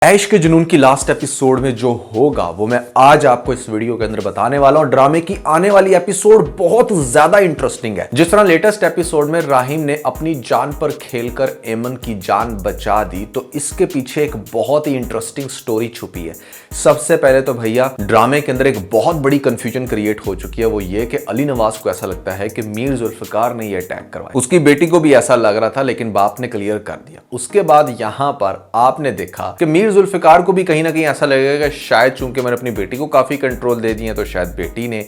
ऐश के जुनून की लास्ट एपिसोड में जो होगा वो मैं आज आपको इस वीडियो के अंदर बताने वाला हूं। ड्रामे की आने वाली एपिसोड बहुत ज्यादा इंटरेस्टिंग है। जिस तरह लेटेस्ट एपिसोड में राहिम ने अपनी जान पर खेलकर एमन की जान बचा दी, तो इसके पीछे एक बहुत ही इंटरेस्टिंग स्टोरी छुपी है। सबसे पहले तो भैया ड्रामे के अंदर एक बहुत बड़ी कंफ्यूजन क्रिएट हो चुकी है। वो ये कि अली नवाज को ऐसा लगता है कि मीर जुल्फिकार ने ये अटैक करवाया। उसकी बेटी को भी ऐसा लग रहा था, लेकिन बाप ने क्लियर कर दिया। उसके बाद यहां पर आपने देखा कि मीर जुल्फिकार को भी कहीं ना कहीं ऐसा लगेगा कि शायद चूंकि मैंने अपनी बेटी को काफी कंट्रोल दे दिया, तो शायद बेटी ने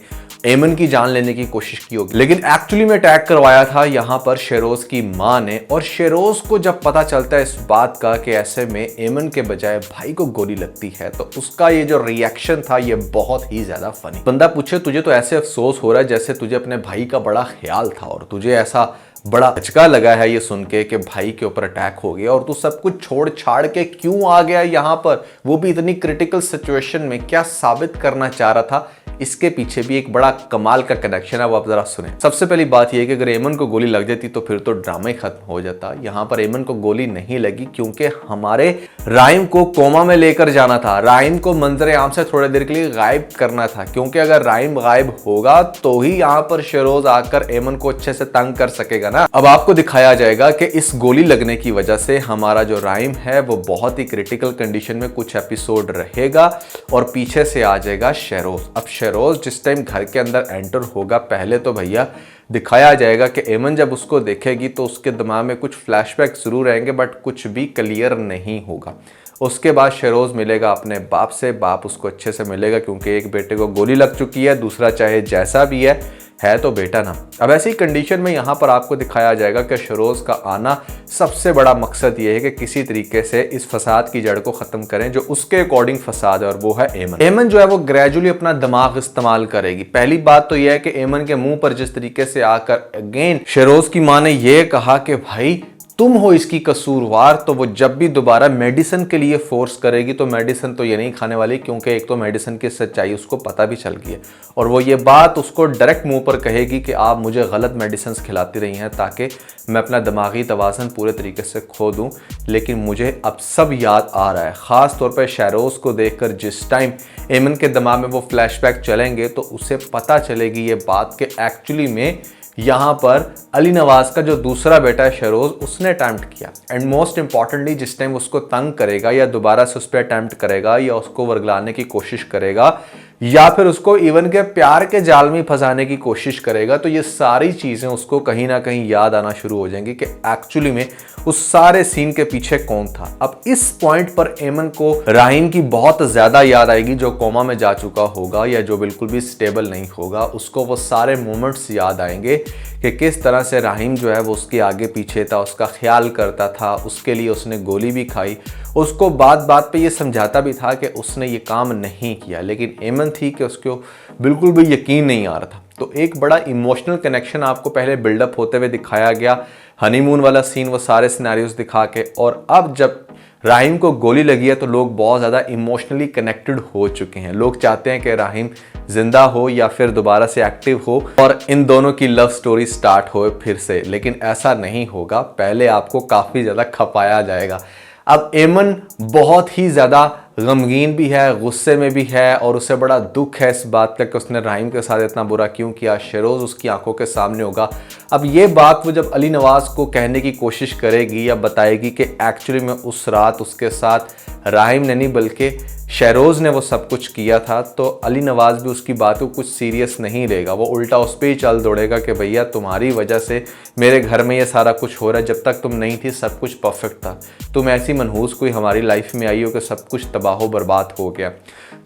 एमन की जान लेने की कोशिश की होगी। लेकिन एक्चुअली में अटैक करवाया था यहां पर शेरोज की मां ने। और शेरोज को जब पता चलता है इस बात का कि ऐसे में एमन के बजाय भाई को गोली लगती है, तो उसका ये जो रिएक्शन था ये बहुत ही ज्यादा फनी। बंदा पूछे तुझे तो ऐसे अफसोस हो रहा है जैसे तुझे अपने भाई का बड़ा ख्याल था और तुझे ऐसा बड़ा झटका लगा है ये सुन के कि भाई के ऊपर अटैक हो गया, और तू सब कुछ छोड़ छाड़ के क्यों आ गया यहाँ पर, वो भी इतनी क्रिटिकल सिचुएशन में। क्या साबित करना चाह रहा था? इसके पीछे भी एक बड़ा कमाल का कनेक्शन है, वो आप जरा सुने। सबसे पहली बात यह है कि अगर एमन को गोली लग जाती तो फिर तो ड्रामा ही खत्म हो जाता। यहाँ पर एमन को गोली नहीं लगी क्योंकि हमारे राहिम को कोमा में लेकर जाना था। राहिम को मंजर आम से थोड़ी देर के लिए गायब करना था, क्योंकि अगर राहिम गायब होगा तो ही यहाँ पर शेरोज आकर एमन को अच्छे से तंग कर सकेगा ना। अब आपको दिखाया जाएगा कि इस गोली लगने की वजह से हमारा जो राहिम है वो बहुत ही क्रिटिकल कंडीशन में कुछ एपिसोड रहेगा और पीछे से आ जाएगा शेरोज। अब शेरोज जिस टाइम घर के अंदर एंटर होगा, पहले तो भैया दिखाया जाएगा कि एमन जब उसको देखेगी तो उसके दिमाग में कुछ फ्लैशबैक जरूर रहेंगे, बट कुछ भी क्लियर नहीं होगा। उसके बाद शेरोज मिलेगा अपने बाप से। बाप उसको अच्छे से मिलेगा क्योंकि एक बेटे को गोली लग चुकी है, दूसरा चाहे जैसा भी है तो बेटा ना। अब ऐसी कंडीशन में यहाँ पर आपको दिखाया जाएगा कि शेरोज का आना सबसे बड़ा मकसद ये है कि किसी तरीके से इस फसाद की जड़ को खत्म करें जो उसके अकॉर्डिंग फसाद है, और वो है एमन। एमन जो है वो ग्रेजुअली अपना दिमाग इस्तेमाल करेगी। पहली बात तो यह है कि एमन के मुंह पर जिस तरीके से आकर अगेन शेरोज की मां ने यह कहा कि भाई तुम हो इसकी कसूरवार, तो वो जब भी दोबारा मेडिसिन के लिए फोर्स करेगी तो मेडिसिन तो ये नहीं खाने वाली, क्योंकि एक तो मेडिसिन की सच्चाई उसको पता भी चल गई है, और वो ये बात उसको डायरेक्ट मुंह पर कहेगी कि आप मुझे गलत मेडिसिन खिलाती रही हैं ताकि मैं अपना दिमागी तवाज़ुन पूरे तरीके से खो दूं। लेकिन मुझे अब सब याद आ रहा है, ख़ास तौर पर शेरोज को देखकर जिस टाइम एमन के दिमाग में वो फ्लैशबैक चलेंगे तो उसे पता चलेगी ये बात कि एक्चुअली में यहाँ पर अली नवाज का जो दूसरा बेटा है शेरोज, उसने अटैम्प्ट किया। एंड मोस्ट इंपॉर्टेंटली जिस टाइम उसको तंग करेगा या दोबारा से उस पर अटैम्प्ट करेगा या उसको वर्गलाने की कोशिश करेगा या फिर उसको इवन के प्यार के जाल में फंसाने की कोशिश करेगा, तो ये सारी चीजें उसको कहीं ना कहीं याद आना शुरू हो जाएंगी कि एक्चुअली में उस सारे सीन के पीछे कौन था। अब इस पॉइंट पर एमन को राहिम की बहुत ज्यादा याद आएगी, जो कोमा में जा चुका होगा या जो बिल्कुल भी स्टेबल नहीं होगा। उसको वो सारे मोमेंट्स याद आएंगे कि किस तरह से राहिम जो है वो उसके आगे पीछे था, उसका ख्याल करता था, उसके लिए उसने गोली भी खाई, उसको बात बात पे ये समझाता भी था कि उसने ये काम नहीं किया, लेकिन एमन थी कि उसको बिल्कुल भी यकीन नहीं आ रहा था। तो एक बड़ा इमोशनल कनेक्शन आपको पहले बिल्डअप होते हुए दिखाया गया, हनीमून वाला सीन, वो सारे सिनेरियोस दिखा के, और अब जब राहिम को गोली लगी है तो लोग बहुत ज़्यादा इमोशनली कनेक्टेड हो चुके हैं। लोग चाहते हैं कि राहिम जिंदा हो या फिर दोबारा से एक्टिव हो और इन दोनों की लव स्टोरी स्टार्ट हो फिर से, लेकिन ऐसा नहीं होगा। पहले आपको काफ़ी ज़्यादा खपाया जाएगा। अब एमन बहुत ही ज़्यादा गमगीन भी है, गुस्से में भी है, और उसे बड़ा दुख है इस बात का कि उसने राहिम के साथ इतना बुरा क्यों किया। शेरोज उसकी आंखों के सामने होगा। अब ये बात वो जब अली नवाज को कहने की कोशिश करेगी या बताएगी कि एक्चुअली में उस रात उसके साथ राहिम ने नहीं बल्कि शेरोज ने वो सब कुछ किया था, तो अली नवाज भी उसकी बात को कुछ सीरियस नहीं लेगा। वो उल्टा उस पर ही चल दौड़ेगा कि भैया तुम्हारी वजह से मेरे घर में ये सारा कुछ हो रहा है, जब तक तुम नहीं थी सब कुछ परफेक्ट था, तुम ऐसी मनहूस कोई हमारी लाइफ में आई हो कि सब कुछ तबाह बर्बाद हो गया।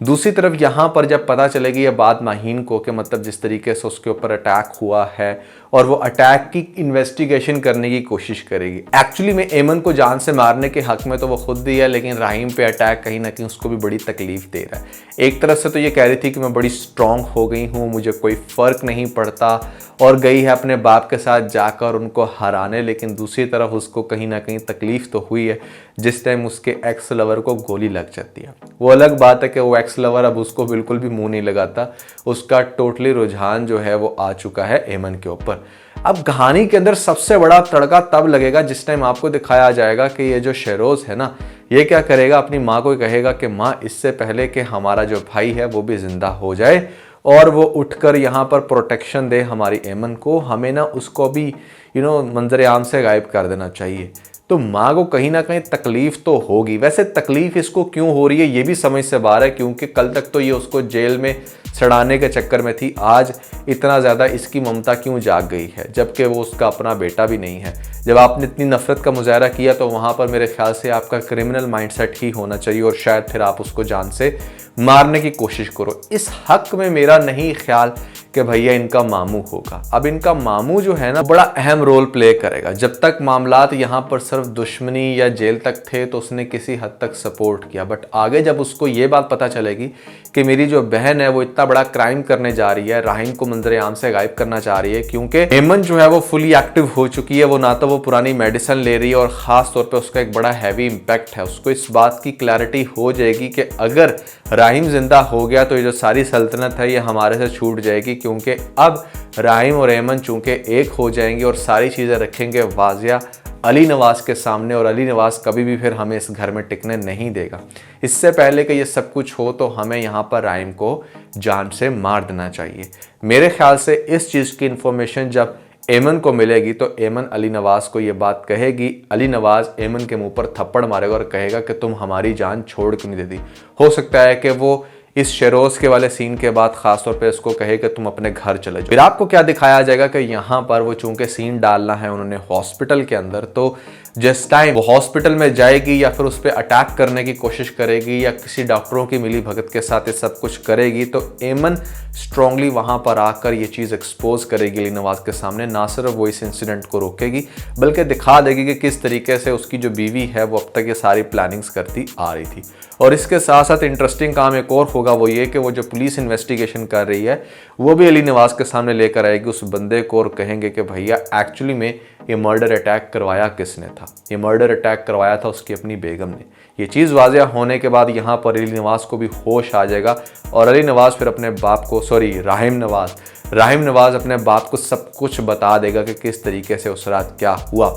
दूसरी तरफ यहाँ पर जब पता चलेगी ये बात माहीन को कि मतलब जिस तरीके से उसके ऊपर अटैक हुआ है, और वो अटैक की इन्वेस्टिगेशन करने की कोशिश करेगी। एक्चुअली में एमन को जान से मारने के हक में तो वो खुद ही है, लेकिन राहिम पे अटैक कहीं ना कहीं उसको भी बड़ी तकलीफ दे रहा है। एक तरफ से तो ये कह रही थी कि मैं बड़ी स्ट्रांग हो गई हूँ, मुझे कोई फर्क नहीं पड़ता, और गई है अपने बाप के साथ जाकर उनको हराने, लेकिन दूसरी तरफ उसको कहीं ना कहीं तकलीफ तो हुई है जिस टाइम उसके एक्स लवर को गोली लग जाती है। वो अलग बात है कि वो एक्स लवर अब उसको बिल्कुल भी मुंह नहीं लगाता, उसका टोटली रुझान जो है वो आ चुका है एमन के ऊपर। अब कहानी के अंदर सबसे बड़ा तड़का तब लगेगा जिस टाइम आपको दिखाया जाएगा कि ये जो शेरोज है ना, ये क्या करेगा, अपनी माँ को कहेगा कि माँ इससे पहले कि हमारा जो भाई है वो भी जिंदा हो जाए और वो उठकर यहाँ पर प्रोटेक्शन दे हमारी एमन को, हमें ना उसको भी मंजर आम से गायब कर देना चाहिए। तो माँ को कहीं ना कहीं तकलीफ तो होगी। वैसे तकलीफ इसको क्यों हो रही है ये भी समझ से बाहर है, क्योंकि कल तक तो ये उसको जेल में सड़ाने के चक्कर में थी, आज इतना ज़्यादा इसकी ममता क्यों जाग गई है, जबकि वो उसका अपना बेटा भी नहीं है। जब आपने इतनी नफरत का मुजाहरा किया तो वहाँ पर मेरे ख्याल से आपका क्रिमिनल माइंडसेट ही होना चाहिए और शायद फिर आप उसको जान से मारने की कोशिश करो। इस हक में मेरा नहीं ख्याल कि भैया इनका मामू होगा। अब इनका मामू जो है ना बड़ा अहम रोल प्ले करेगा। जब तक मामलात यहाँ पर सिर्फ दुश्मनी या जेल तक थे तो उसने किसी हद तक सपोर्ट किया, बट आगे जब उसको ये बात पता चलेगी कि मेरी जो बहन है वो इतना बड़ा क्राइम करने जा रही है, राहिम को मंजर आम से गायब करना चाह रही है, क्योंकि एमन जो है वो फुली एक्टिव हो चुकी है, वो ना तो वो पुरानी मेडिसिन ले रही है और ख़ास तौर पे उसका एक बड़ा हैवी इम्पैक्ट है। उसको इस बात की क्लैरिटी हो जाएगी कि अगर राहिम जिंदा हो गया तो ये जो सारी सल्तनत है ये हमारे से छूट जाएगी, क्योंकि अब राहिम और एमन चूंकि एक हो जाएंगे और सारी चीज़ें रखेंगे वाजिया अली नवाज के सामने, और अली नवाज कभी भी फिर हमें इस घर में टिकने नहीं देगा। इससे पहले कि ये सब कुछ हो तो हमें यहाँ पर राहिम को जान से मार देना चाहिए। मेरे ख्याल से इस चीज़ की इंफॉर्मेशन जब एमन को मिलेगी तो एमन अली नवाज को ये बात कहेगी, अली नवाज एमन के मुंह पर थप्पड़ मारेगा और कहेगा कि तुम हमारी जान छोड़ क्यों नहीं देती। हो सकता है कि वो इस शेरोज के वाले सीन के बाद खासतौर पे इसको कहे कि तुम अपने घर चले जाओ। फिर आपको क्या दिखाया जाएगा कि यहाँ पर वो चूंकि सीन डालना है उन्होंने हॉस्पिटल के अंदर, तो जिस टाइम वो हॉस्पिटल में जाएगी या फिर उस पर अटैक करने की कोशिश करेगी या किसी डॉक्टरों की मिली भगत के साथ ये सब कुछ करेगी, तो एमन स्ट्रांगली वहां पर आकर ये चीज़ एक्सपोज करेगी अली नवाज के सामने। ना सिर्फ वो इस इंसिडेंट को रोकेगी बल्कि दिखा देगी कि किस तरीके से उसकी जो बीवी है वो अब तक ये सारी प्लानिंग्स करती आ रही थी। और इसके साथ साथ इंटरेस्टिंग काम एक और होगा, वो ये कि वो जो पुलिस इन्वेस्टिगेशन कर रही है वो भी अली नवाज के सामने लेकर आएगी उस बंदे को और कहेंगे कि भैया एक्चुअली में ये मर्डर अटैक करवाया किसने था, ये मर्डर अटैक करवाया था उसकी अपनी बेगम ने। ये चीज़ वाज़िया होने के बाद यहाँ पर अली नवाज को भी होश आ जाएगा और अली नवाज फिर अपने बाप को राहिम नवाज अपने बाप को सब कुछ बता देगा कि किस तरीके से उस रात क्या हुआ।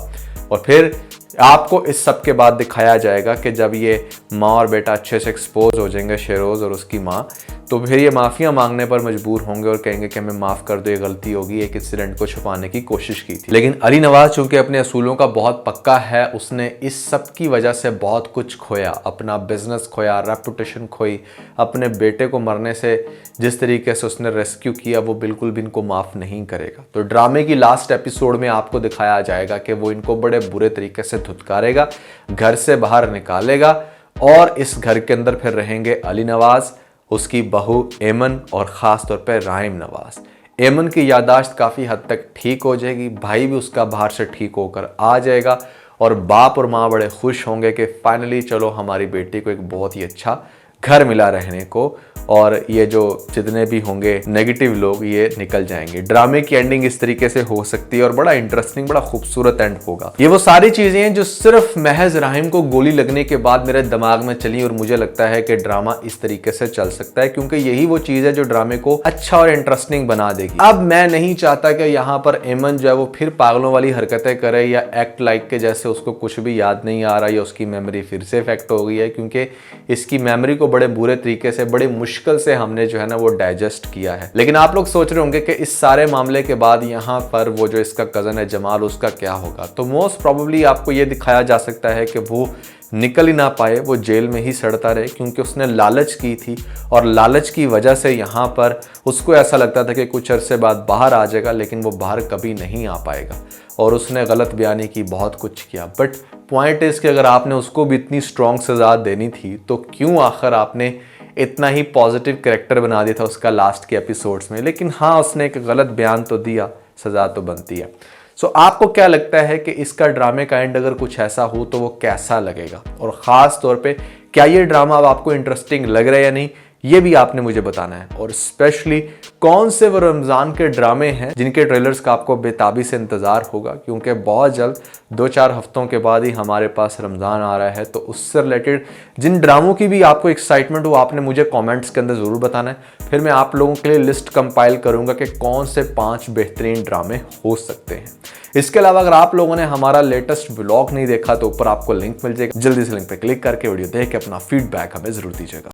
और फिर आपको इस सब के बाद दिखाया जाएगा कि जब ये माँ और बेटा अच्छे से एक्सपोज हो जाएंगे, शेरोज़ और उसकी माँ, तो फिर ये माफ़िया मांगने पर मजबूर होंगे और कहेंगे कि हमें माफ़ कर दो, ये गलती होगी, एक इंसिडेंट को छुपाने की कोशिश की थी। लेकिन अली नवाज चूंकि अपने असूलों का बहुत पक्का है, उसने इस सब की वजह से बहुत कुछ खोया, अपना बिजनेस खोया, रेपुटेशन खोई, अपने बेटे को मरने से जिस तरीके से उसने रेस्क्यू किया वो बिल्कुल भी इनको माफ़ नहीं करेगा। तो ड्रामे की लास्ट एपिसोड में आपको दिखाया जाएगा कि वो इनको बड़े बुरे तरीके से धुतकारेगा, घर से बाहर निकालेगा और इस घर के अंदर फिर रहेंगे अली नवाज, उसकी बहू एमन और ख़ास तौर पर राहिम नवाज। एमन की यादाश्त काफ़ी हद तक ठीक हो जाएगी, भाई भी उसका बाहर से ठीक होकर आ जाएगा और बाप और माँ बड़े खुश होंगे कि फाइनली चलो हमारी बेटी को एक बहुत ही अच्छा घर मिला रहने को, और ये जो जितने भी होंगे नेगेटिव लोग ये निकल जाएंगे। ड्रामे की एंडिंग इस तरीके से हो सकती है और बड़ा इंटरेस्टिंग, बड़ा खूबसूरत एंड होगा। ये वो सारी चीजें हैं जो सिर्फ महज राहिम को गोली लगने के बाद मेरे दिमाग में चली और मुझे लगता है कि ड्रामा इस तरीके से चल सकता है, क्योंकि यही वो चीज है जो ड्रामे को अच्छा और इंटरेस्टिंग बना देगी। अब मैं नहीं चाहता कि यहाँ पर एमन जो है वो फिर पागलों वाली हरकतें करे या एक्ट लाइक के जैसे उसको कुछ भी याद नहीं आ रहा या उसकी मेमोरी फिर से इफेक्ट हो गई है, क्योंकि इसकी मेमोरी को बड़े बुरे तरीके से, बड़े मुश्किल से हमने जो है ना वो डाइजेस्ट किया है। लेकिन आप लोग सोच रहे होंगे कि इस सारे मामले के बाद यहाँ पर वो जो इसका कजन है जमाल, उसका क्या होगा। तो मोस्ट प्रोबेबली आपको ये दिखाया जा सकता है कि वो निकल ही ना पाए, वो जेल में ही सड़ता रहे, क्योंकि उसने लालच की थी और लालच की वजह से यहाँ पर उसको ऐसा लगता था कि कुछ अरसे बाद बाहर आ जाएगा, लेकिन वो बाहर कभी नहीं आ पाएगा और उसने गलत बयानी की, बहुत कुछ किया। बट पॉइंट इज कि अगर आपने उसको भी इतनी स्ट्रॉन्ग सजा देनी थी तो क्यों आखिर आपने इतना ही पॉजिटिव कैरेक्टर बना दिया था उसका लास्ट के एपिसोड्स में। लेकिन हाँ, उसने एक गलत बयान तो दिया, सजा तो बनती है। सो आपको क्या लगता है कि इसका ड्रामे का एंड अगर कुछ ऐसा हो तो वो कैसा लगेगा, और ख़ास तौर पे क्या ये ड्रामा अब आपको इंटरेस्टिंग लग रहा है या नहीं, ये भी आपने मुझे बताना है। और स्पेशली कौन से वो रमजान के ड्रामे हैं जिनके ट्रेलर्स का आपको बेताबी से इंतजार होगा, क्योंकि बहुत जल्द 2-4 हफ्तों के बाद ही हमारे पास रमजान आ रहा है। तो उससे रिलेटेड जिन ड्रामों की भी आपको एक्साइटमेंट हो, आपने मुझे कमेंट्स के अंदर जरूर बताना है। फिर मैं आप लोगों के लिए लिस्ट कंपाइल करूंगा कि कौन से 5 बेहतरीन ड्रामे हो सकते हैं। इसके अलावा अगर आप लोगों ने हमारा लेटेस्ट व्लॉग नहीं देखा तो ऊपर आपको लिंक मिल जाएगा, जल्दी से लिंक पे क्लिक करके वीडियो देख के अपना फीडबैक हमें जरूर दीजिएगा।